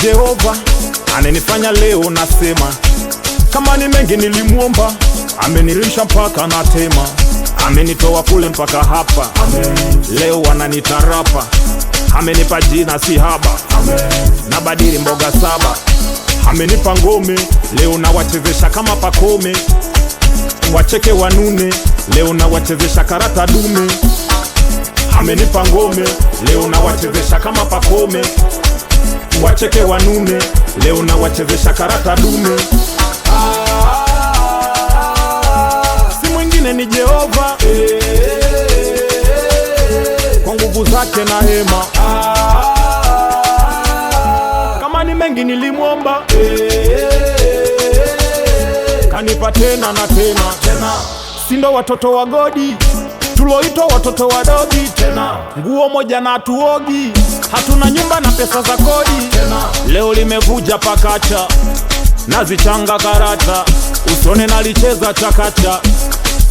Jehova anenifanya leo nasema, kama ni mengi nilimuomba, amenilisha mpaka natema, amenitoa kule mpaka hapa. Leo wananitarapa, amenipa jina si haba, nabadili mboga saba, amenipa ngome, leo nawachezesha kama pakome, wacheke wanune, leo nawachezesha karata dume. Amenipa ngome, leo nawachezesha kama pakome, wacheke wanune, leo nawachezesha karata dume. Si mwingine ni Jehova, kwa nguvu zake na hema. Kama ni mengi nilimuomba, kanipa tena na tena. Sindo watoto wa godi, tuloitwa watoto wadogi tena. Nguo moja na tuogi, hatuna nyumba na pesa za kodi tena. Leo limevuja pakacha, nazichanga karata, usone nalicheza chakacha.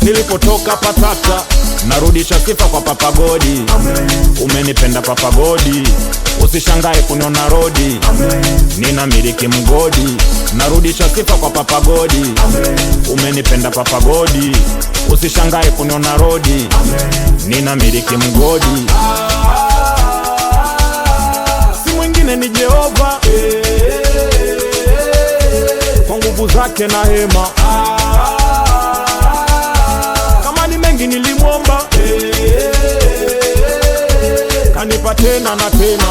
Nilipotoka patata, narudisha sifa kwa Papa Godi. Umenipenda Papa Godi, usishangae kuniona rodi. Nina miliki mgodi, narudisha sifa kwa Papa Godi. Umenipenda Papa Godi, usishangae kuniona rodi. Nina miliki mgodi. Si mwingine ni Jehova, kwa nguvu zake na hema. Kama ni mengi nilimuomba, kanipa tena na tena.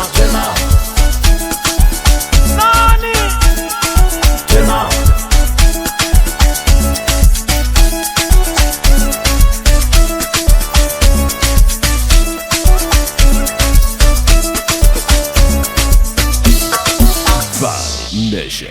Nani? Tena. Vibe Nation.